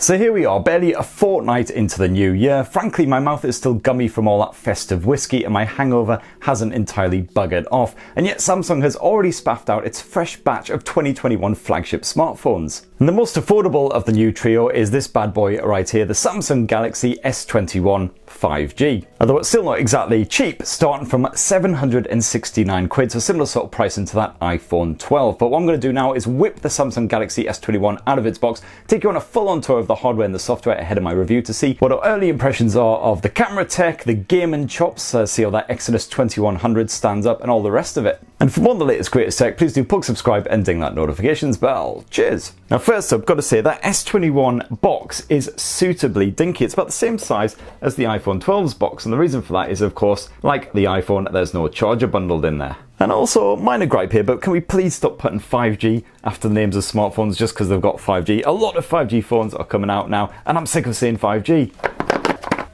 So here we are, barely a fortnight into the new year. Frankly, my mouth is still gummy from all that festive whiskey and my hangover hasn't entirely buggered off. And yet Samsung has already spaffed out its fresh batch of 2021 flagship smartphones. And the most affordable of the new trio is this bad boy right here, the Samsung Galaxy S21 5G. Although it's still not exactly cheap, starting from 769 quid, so similar sort of pricing to that iPhone 12. But what I'm going to do now is whip the Samsung Galaxy S21 out of its box, take you on a full-on tour of the hardware and the software ahead of my review to see what our early impressions are of the camera tech, the gaming chops, see how that Exynos 2100 stands up and all the rest of it. And for more on the latest greatest tech, please do plug subscribe and ding that notifications bell. Cheers! Now first up, got to say that S21 box is suitably dinky. It's about the same size as the iPhone 12's box, and the reason for that is, of course, like the iPhone, there's no charger bundled in there. And also, minor gripe here, but can we please stop putting 5G after the names of smartphones just because they've got 5G? A lot of 5G phones are coming out now, and I'm sick of saying 5G.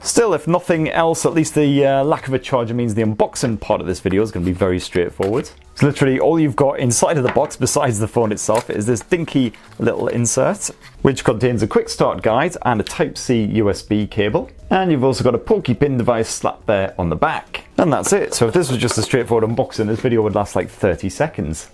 Still, if nothing else, at least the lack of a charger means the unboxing part of this video is going to be very straightforward. So literally all you've got inside of the box, besides the phone itself, is this dinky little insert, which contains a quick start guide and a Type-C USB cable. And you've also got a pokey pin device slapped there on the back. And that's it. So if this was just a straightforward unboxing, this video would last like 30 seconds.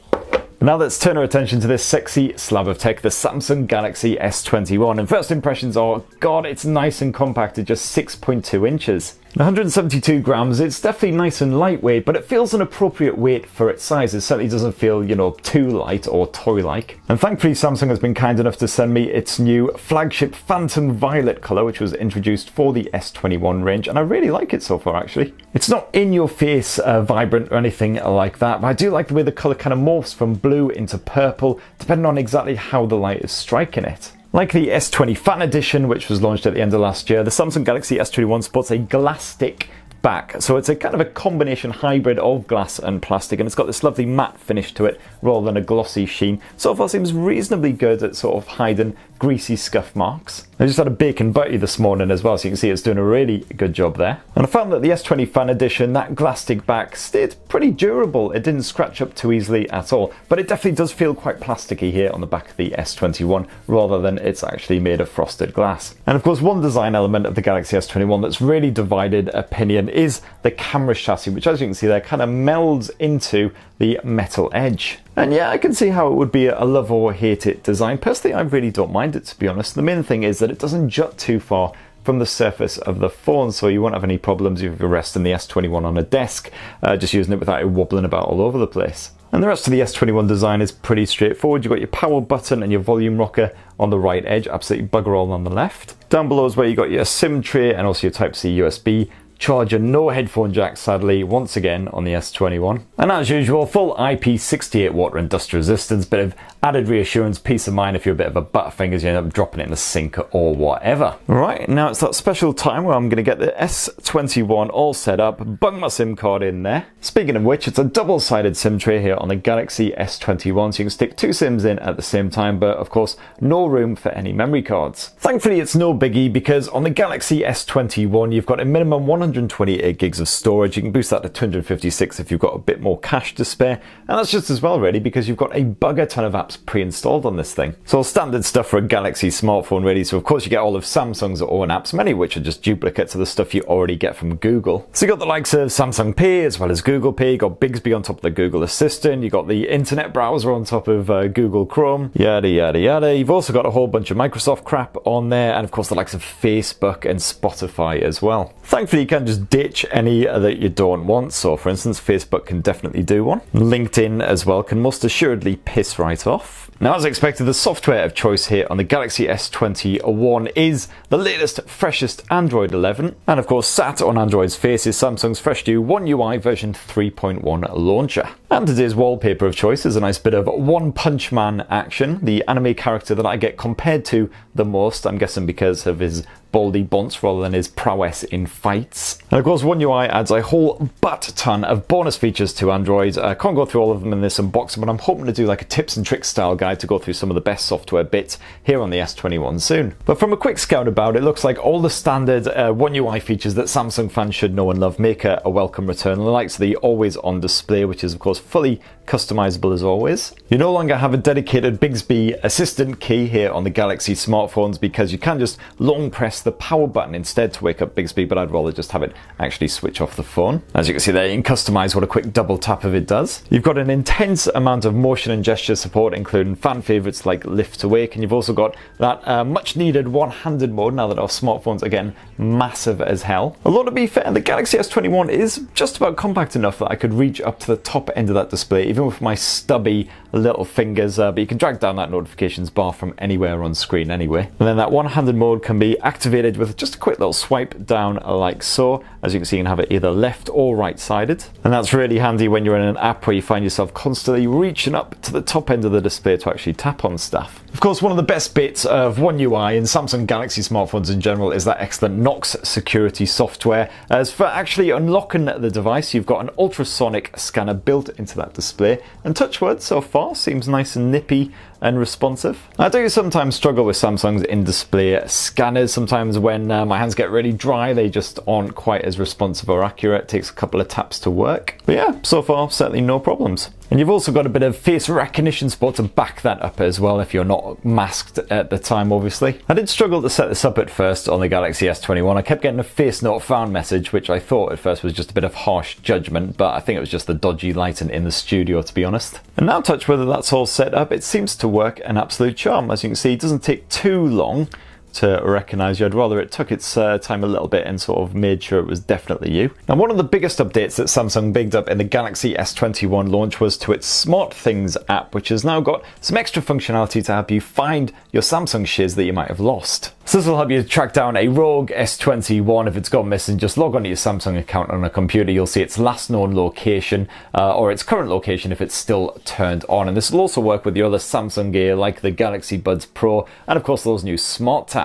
Now let's turn our attention to this sexy slab of tech, the Samsung Galaxy S21. And first impressions are, God, it's nice and compact at just 6.2 inches. 172 grams, it's definitely nice and lightweight, but it feels an appropriate weight for its size. It certainly doesn't feel, too light or toy-like. And thankfully Samsung has been kind enough to send me its new flagship Phantom Violet colour, which was introduced for the S21 range, and I really like it so far actually. It's not in-your-face vibrant or anything like that, but I do like the way the colour kind of morphs from blue into purple, depending on exactly how the light is striking it. Like the S20 Fan Edition, which was launched at the end of last year, the Samsung Galaxy S21 sports a glass-stick back. So it's a kind of a combination hybrid of glass and plastic, and it's got this lovely matte finish to it rather than a glossy sheen. So far seems reasonably good at sort of hiding greasy scuff marks. I just had a bacon butty this morning as well, so you can see it's doing a really good job there. And I found that the S20 Fan Edition, that glass-stick back, stayed pretty durable. It didn't scratch up too easily at all, but it definitely does feel quite plasticky here on the back of the S21 rather than it's actually made of frosted glass. And of course, one design element of the Galaxy S21 that's really divided opinion is the camera chassis, which, as you can see there, kind of melds into the metal edge. And yeah, I can see how it would be a love or hate it design. Personally, I really don't mind it, to be honest. The main thing is that it doesn't jut too far from the surface of the phone, so you won't have any problems if you're resting the S21 on a desk, just using it without it wobbling about all over the place. And the rest of the S21 design is pretty straightforward. You've got your power button and your volume rocker on the right edge, absolutely bugger all on the left. Down below is where you got your SIM tray and also your Type-C USB charger. No headphone jack, sadly, once again on the S21. And as usual, full IP68 water and dust resistance, bit of added reassurance, peace of mind if you're a bit of a butterfingers, you end up dropping it in the sink or whatever. Right, now it's that special time where I'm going to get the S21 all set up, bung my SIM card in there. Speaking of which, it's a double-sided SIM tray here on the Galaxy S21, so you can stick two SIMs in at the same time, but of course, no room for any memory cards. Thankfully, it's no biggie because on the Galaxy S21, you've got a minimum 128 gigs of storage. You can boost that to 256 if you've got a bit more cash to spare, and that's just as well really because you've got a bugger ton of apps pre-installed on this thing. So all standard stuff for a Galaxy smartphone really, so of course you get all of Samsung's own apps, many of which are just duplicates of the stuff you already get from Google. So you got the likes of Samsung Pay as well as Google Pay, you got Bixby on top of the Google Assistant, you got the internet browser on top of Google Chrome, yada yada yada. You've also got a whole bunch of Microsoft crap on there, and of course the likes of Facebook and Spotify as well. Thankfully you can just ditch any that you don't want, so for instance Facebook can definitely do one. LinkedIn as well can most assuredly piss right off. Now, as expected, the software of choice here on the Galaxy S21 is the latest, freshest Android 11. And of course, sat on Android's face is Samsung's fresh new OneUI version 3.1 launcher. And today's wallpaper of choice is a nice bit of One Punch Man action, the anime character that I get compared to the most, I'm guessing because of his baldy bunts rather than his prowess in fights. And of course, OneUI adds a whole butt ton of bonus features to Android. I can't go through all of them in this unboxing, but I'm hoping to do like a tips and tricks style guide to go through some of the best software bits here on the S21 soon. But from a quick scout about, it looks like all the standard OneUI features that Samsung fans should know and love make a welcome return. The likes of the always on display, which is of course fully customizable as always. You no longer have a dedicated Bixby assistant key here on the Galaxy smartphones because you can just long press the power button instead to wake up Bixby, but I'd rather just have it actually switch off the phone. As you can see there, you can customize what a quick double tap of it does. You've got an intense amount of motion and gesture support, including fan favorites like lift to wake, and you've also got that much needed one-handed mode now that our smartphones are getting massive as hell. Although to be fair, the Galaxy S21 is just about compact enough that I could reach up to the top end of that display even with my stubby little fingers, but you can drag down that notifications bar from anywhere on screen anyway. And then that one-handed mode can be activated with just a quick little swipe down like so. As you can see, you can have it either left or right-sided, and that's really handy when you're in an app where you find yourself constantly reaching up to the top end of the display to actually tap on stuff. Of course, one of the best bits of One UI and Samsung Galaxy smartphones in general is that excellent Knox security software. As for actually unlocking the device, you've got an ultrasonic scanner built into that display, and touchwood so far seems nice and nippy and responsive. I do sometimes struggle with Samsung's in-display scanners. Sometimes when my hands get really dry, they just aren't quite as responsive or accurate. It takes a couple of taps to work. But yeah, so far, certainly no problems. And you've also got a bit of face recognition support to back that up as well if you're not masked at the time, obviously. I did struggle to set this up at first on the Galaxy S21. I kept getting a face not found message, which I thought at first was just a bit of harsh judgment, but I think it was just the dodgy lighting in the studio, to be honest. And now touch whether that's all set up, it seems to work an absolute charm. As you can see, it doesn't take too long to recognize you. I'd rather it took its time a little bit and sort of made sure it was definitely you. And one of the biggest updates that Samsung bigged up in the Galaxy S21 launch was to its Smart Things app, which has now got some extra functionality to help you find your Samsung shiz that you might have lost. So this will help you track down a rogue S21 if it's gone missing. Just log onto your Samsung account on a computer. You'll see its last known location or its current location if it's still turned on. And this will also work with your other Samsung gear like the Galaxy Buds Pro and of course those new smart tags.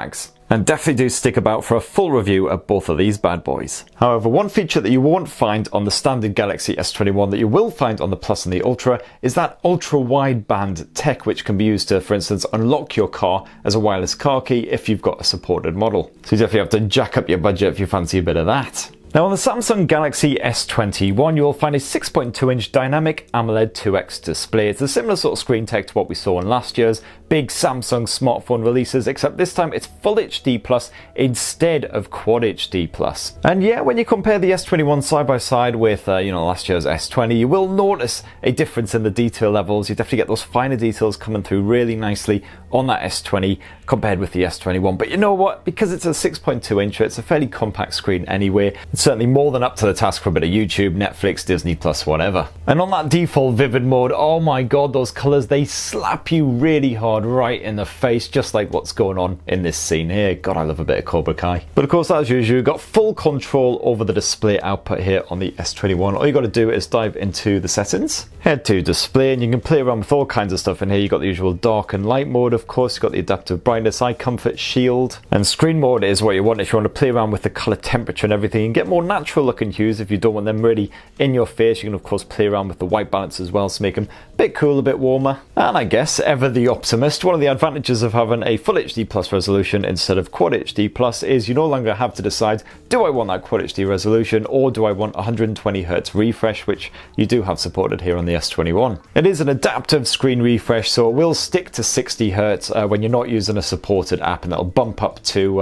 And definitely do stick about for a full review of both of these bad boys. However, one feature that you won't find on the standard Galaxy S21 that you will find on the Plus and the Ultra is that ultra-wideband tech, which can be used to, for instance, unlock your car as a wireless car key if you've got a supported model. So you definitely have to jack up your budget if you fancy a bit of that. Now on the Samsung Galaxy S21, you'll find a 6.2-inch dynamic AMOLED 2X display. It's a similar sort of screen tech to what we saw in last year's big Samsung smartphone releases, except this time it's Full HD Plus instead of Quad HD Plus. And yeah, when you compare the S21 side by side with last year's S20, you will notice a difference in the detail levels. You definitely get those finer details coming through really nicely on that S20 compared with the S21. But you know what? Because it's a 6.2 inch, it's a fairly compact screen anyway. It's certainly more than up to the task for a bit of YouTube, Netflix, Disney Plus, whatever. And on that default vivid mode, oh my god, those colors, they slap you really hard right in the face, just like what's going on in this scene here. God, I love a bit of Cobra Kai. But of course, as usual, you've got full control over the display output here on the S21. All you got to do is dive into the settings, head to display, and you can play around with all kinds of stuff in here. You've got the usual dark and light mode, of course. You've got the adaptive brightness, eye comfort, shield, and screen mode is what you want if you want to play around with the color temperature and everything and get more natural looking hues. If you don't want them really in your face, you can of course play around with the white balance as well to make them a bit cool, a bit warmer. And I guess, ever the optimist, one of the advantages of having a Full HD Plus resolution instead of Quad HD Plus is you no longer have to decide, do I want that Quad HD resolution or do I want 120Hz refresh, which you do have supported here on the S21. It is an adaptive screen refresh, so it will stick to 60Hz when you're not using a supported app, and it'll bump up to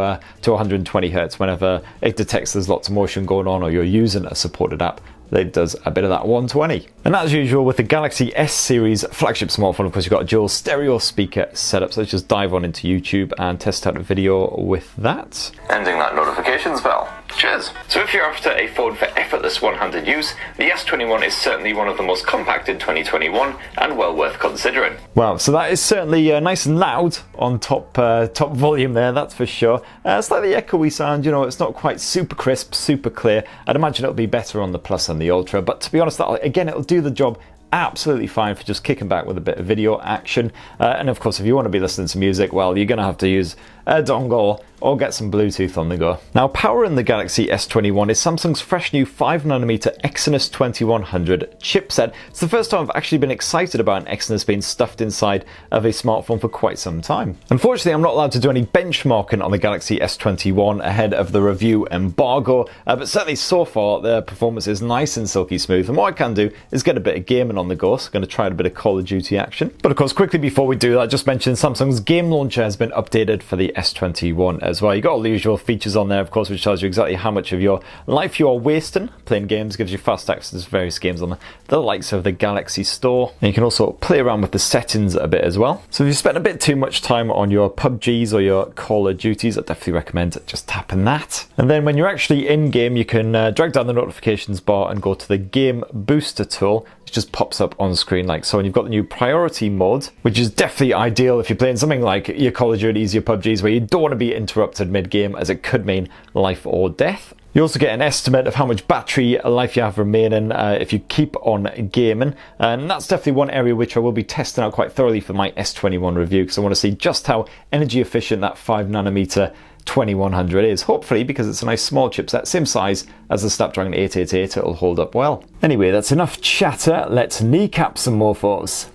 120Hz whenever it detects there's lots of motion going on or you're using a supported app. It does a bit of that 120. And as usual with the Galaxy S series flagship smartphone, of course, you've got a dual stereo speaker setup. So let's just dive on into YouTube and test out a video with that. Ending that notifications bell. Cheers! So if you're after a phone for effortless one-handed use, the S21 is certainly one of the most compact in 2021 and well worth considering. Wow, so that is certainly nice and loud on top volume there, that's for sure. Slightly echoey sound, it's not quite super crisp, super clear. I'd imagine it'll be better on the Plus and the Ultra, but to be honest, it'll do the job absolutely fine for just kicking back with a bit of video action. And of course, if you want to be listening to music, well, you're going to have to use a dongle, or get some Bluetooth on the go. Now, powering the Galaxy S21 is Samsung's fresh new 5nm Exynos 2100 chipset. It's the first time I've actually been excited about an Exynos being stuffed inside of a smartphone for quite some time. Unfortunately, I'm not allowed to do any benchmarking on the Galaxy S21 ahead of the review embargo, but certainly so far the performance is nice and silky smooth, and what I can do is get a bit of gaming on the go, so I'm going to try a bit of Call of Duty action. But of course, quickly before we do that, just mention Samsung's game launcher has been updated for the S21 as well. You got all the usual features on there, of course, which tells you exactly how much of your life you are wasting playing games, gives you fast access to various games on the likes of the Galaxy Store, and you can also play around with the settings a bit as well. So if you spend a bit too much time on your PubGs or your Call of Duties, I definitely recommend just tapping that. And then when you're actually in game, you can drag down the notifications bar and go to the game booster tool, which just pops up on screen like so. And you've got the new priority mode, which is definitely ideal if you're playing something like your Call of Duties, your PubGs, where you don't want to be interrupted mid-game, as it could mean life or death. You also get an estimate of how much battery life you have remaining if you keep on gaming, and that's definitely one area which I will be testing out quite thoroughly for my S21 review, because I want to see just how energy efficient that 5nm 2100 is. Hopefully, because it's a nice small chipset, same size as the Snapdragon 888, it'll hold up well. Anyway, that's enough chatter, let's kneecap some mofos.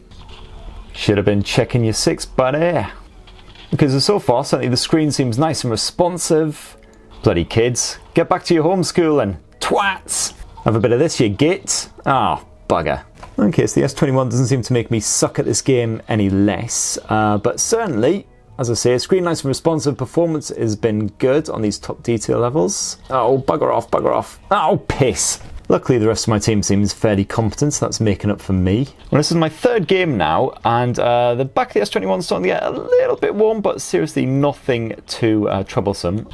Should have been checking your 6, buddy. Because so far, certainly the screen seems nice and responsive. Bloody kids, get back to your homeschooling, twats! Have a bit of this, you git. Ah, bugger. Okay, so the S21 doesn't seem to make me suck at this game any less, but certainly, as I say, screen nice and responsive, performance has been good on these top detail levels. Oh, bugger off, bugger off. Oh, piss. Luckily, the rest of my team seems fairly competent, so that's making up for me. Well, this is my third game now, and the back of the S21 is starting to get a little bit warm, but seriously nothing too troublesome.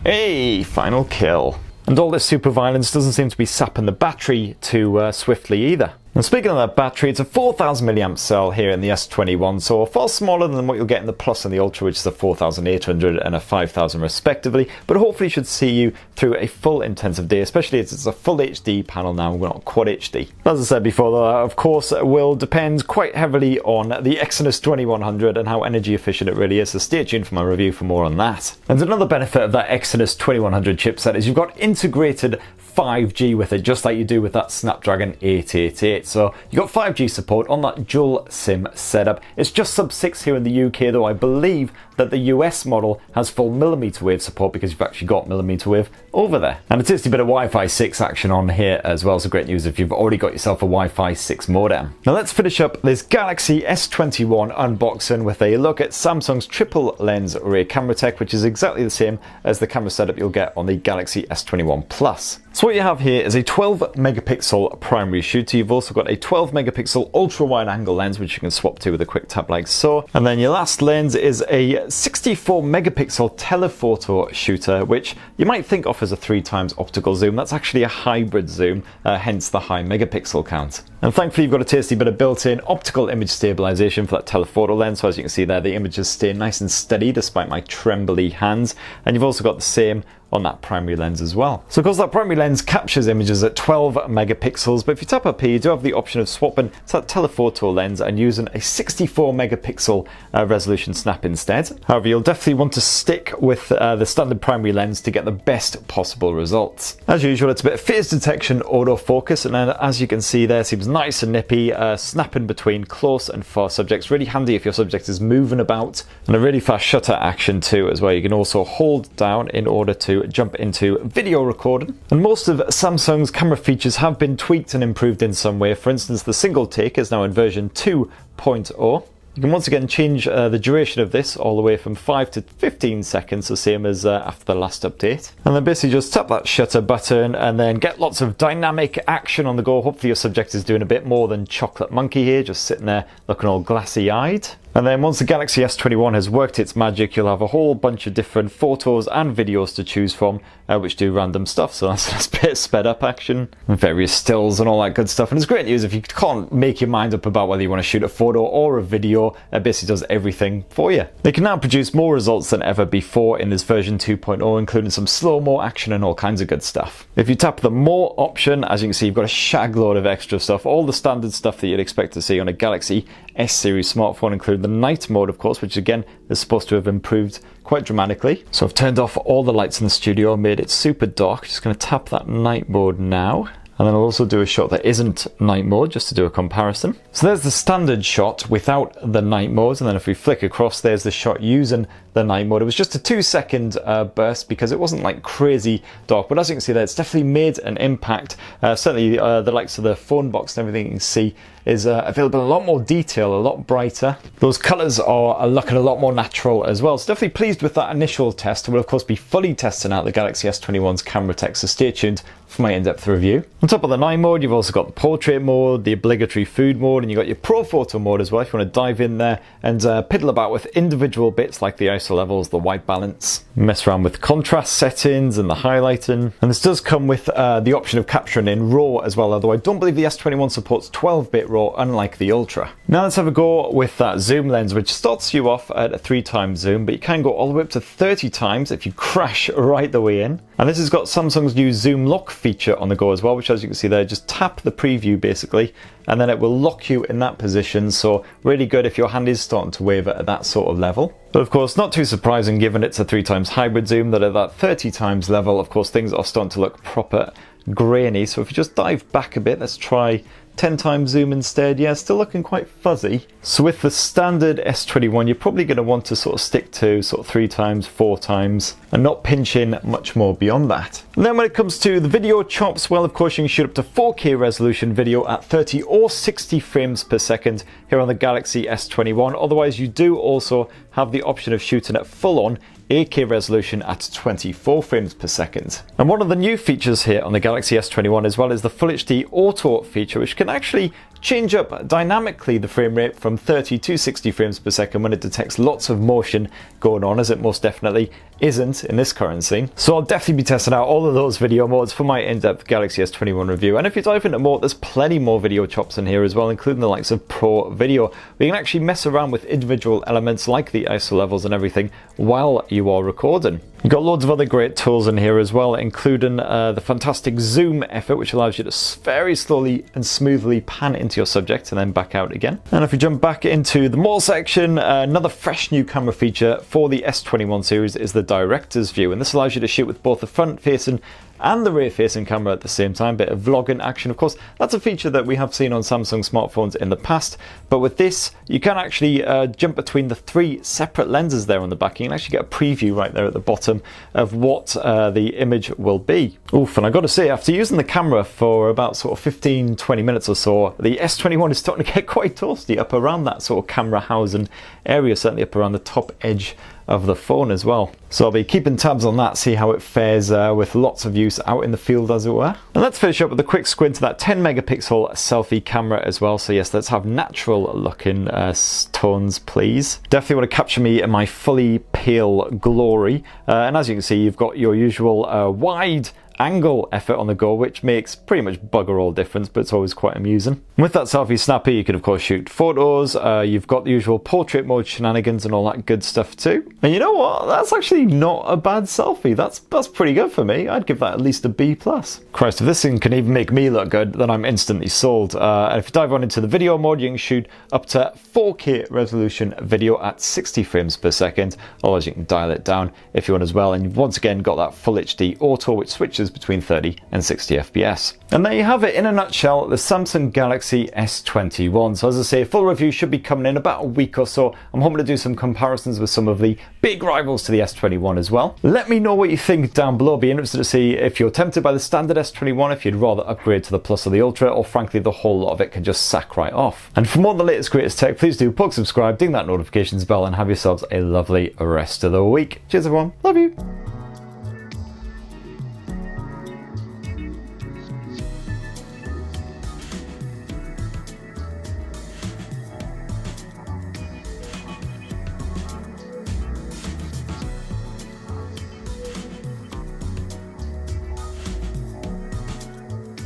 Hey, final kill. And all this super violence doesn't seem to be sapping the battery too swiftly either. And speaking of that battery, it's a 4000 mAh cell here in the S21, so far smaller than what you'll get in the Plus and the Ultra, which is a 4800 and a 5000 respectively, but hopefully should see you through a full intensive day, especially as it's a full HD panel now, we're not Quad HD. As I said before, though, of course, it will depend quite heavily on the Exynos 2100 and how energy efficient it really is, so stay tuned for my review for more on that. And another benefit of that Exynos 2100 chipset is you've got integrated 5G with it, just like you do with that Snapdragon 888. So you got 5G support on that dual SIM setup. It's just sub 6 here in the UK, though I believe that the US model has full millimeter wave support, because you've actually got millimeter wave over there. And a tasty bit of Wi-Fi 6 action on here as well, so great news if you've already got yourself a Wi-Fi 6 modem. Now let's finish up this Galaxy S21 unboxing with a look at Samsung's triple lens rear camera tech, which is exactly the same as the camera setup you'll get on the Galaxy S21 Plus. So what you have here is a 12 megapixel primary shooter. You've also got a 12 megapixel ultra wide angle lens, which you can swap to with a quick tap like so. And then your last lens is a 64 megapixel telephoto shooter, which you might think offers a 3x optical zoom. That's actually a hybrid zoom, hence the high megapixel count. And thankfully you've got a tasty bit of built-in optical image stabilization for that telephoto lens, so as you can see there, the images stay nice and steady despite my trembly hands. And you've also got the same on that primary lens as well. So of course that primary lens captures images at 12 megapixels, but if you tap up here, you do have the option of swapping to that telephoto lens and using a 64 megapixel resolution snap instead. However, you'll definitely want to stick with the standard primary lens to get the best possible results. As usual, it's a bit of phase detection autofocus, and then as you can see there, it seems nice and nippy, snapping between close and far subjects. Really handy if your subject is moving about, and a really fast shutter action too as well. You can also hold down in order to jump into video recording. And most of Samsung's camera features have been tweaked and improved in some way. For instance, the single take is now in version 2.0. You can once again change the duration of this all the way from 5 to 15 seconds, the same as after the last update. And then basically just tap that shutter button and then get lots of dynamic action on the go. Hopefully your subject is doing a bit more than Chocolate Monkey here, just sitting there looking all glassy-eyed. And then once the Galaxy S21 has worked its magic, you'll have a whole bunch of different photos and videos to choose from, which do random stuff. So that's a bit of sped up action, and various stills and all that good stuff. And it's great news if you can't make your mind up about whether you want to shoot a photo or a video, it basically does everything for you. They can now produce more results than ever before in this version 2.0, including some slow-mo action and all kinds of good stuff. If you tap the more option, as you can see, you've got a shag load of extra stuff, all the standard stuff that you'd expect to see on a Galaxy S series smartphone, including the night mode, of course, which again is supposed to have improved quite dramatically. So I've turned off all the lights in the studio, made it super dark. Just going to tap that night mode now. And then I'll also do a shot that isn't night mode, just to do a comparison. So there's the standard shot without the night mode, and then if we flick across, there's the shot using the night mode. It was just a 2-second burst because it wasn't like crazy dark, but as you can see there, it's definitely made an impact. Certainly the likes of the phone box and everything you can see is available in a lot more detail, a lot brighter. Those colours are looking a lot more natural as well. So definitely pleased with that initial test. We'll of course be fully testing out the Galaxy S21's camera tech, so stay tuned for my in-depth review. On top of the night mode, you've also got the portrait mode, the obligatory food mode, and you've got your pro photo mode as well if you want to dive in there and piddle about with individual bits like the ISO levels, the white balance, mess around with contrast settings and the highlighting. And this does come with the option of capturing in RAW as well, although I don't believe the S21 supports 12-bit RAW, unlike the Ultra. Now let's have a go with that zoom lens, which starts you off at a 3x zoom, but you can go all the way up to 30 times if you crash right the way in. And this has got Samsung's new zoom lock feature on the go as well, which as you can see there, just tap the preview basically, and then it will lock you in that position. So really good if your hand is starting to waver at that sort of level. But of course, not too surprising given it's a 3x hybrid zoom, that at that 30 times level, of course, things are starting to look proper grainy. So if you just dive back a bit, let's try 10x zoom instead. Yeah, still looking quite fuzzy. So with the standard S21, you're probably going to want to sort of stick to sort of 3x, 4x, and not pinch in much more beyond that. And then when it comes to the video chops, well, of course, you can shoot up to 4K resolution video at 30 or 60 frames per second here on the Galaxy S21. Otherwise, you do also have the option of shooting at full-on 8K resolution at 24 frames per second. And one of the new features here on the Galaxy S21 as well is the Full HD Auto feature, which can actually change up dynamically the frame rate from 30 to 60 frames per second when it detects lots of motion going on, as it most definitely isn't in this current scene. So I'll definitely be testing out all of those video modes for my in-depth Galaxy S21 review. And if you dive into more, there's plenty more video chops in here as well, including the likes of Pro Video, where you can actually mess around with individual elements like the ISO levels and everything while you are recording. You've got loads of other great tools in here as well, including the fantastic zoom effort, which allows you to very slowly and smoothly pan into your subject and then back out again. And if we jump back into the more section, another fresh new camera feature for the S21 series is the director's view. And this allows you to shoot with both the front-facing and the rear-facing camera at the same time. Bit of vlogging action, of course. That's a feature that we have seen on Samsung smartphones in the past, but with this you can actually jump between the 3 separate lenses there on the back. You can actually get a preview right there at the bottom of what the image will be. Oof, and I gotta say, after using the camera for about sort of 15-20 minutes or so, the S21 is starting to get quite toasty up around that sort of camera housing area, certainly up around the top edge of the phone as well. So I'll be keeping tabs on that, see how it fares with lots of use out in the field, as it were. And let's finish up with a quick squint to that 10 megapixel selfie camera as well. So yes, let's have natural looking tones, please. Definitely want to capture me in my fully pale glory. And as you can see, you've got your usual wide angle effort on the go, which makes pretty much bugger all difference, but it's always quite amusing. And with that selfie snapper, you can of course shoot photos. You've got the usual portrait mode shenanigans and all that good stuff too. And you know what? That's actually not a bad selfie. That's pretty good for me. I'd give that at least a B+. Christ, if this thing can even make me look good, then I'm instantly sold. And if you dive on into the video mode, you can shoot up to 4K resolution video at 60 frames per second. Otherwise, you can dial it down if you want as well. And you've once again got that Full HD Auto, which switches between 30 and 60 FPS. And there you have it in a nutshell, the Samsung Galaxy S21. So as I say, full review should be coming in about a week or so. I'm hoping to do some comparisons with some of the big rivals to the S21 as well. Let me know what you think down below. Be interested to see if you're tempted by the standard S21, if you'd rather upgrade to the Plus or the Ultra, or frankly the whole lot of it can just sack right off. And for more on the latest greatest tech, please do subscribe, ding that notifications bell, and have yourselves a lovely rest of the week. Cheers everyone, love you.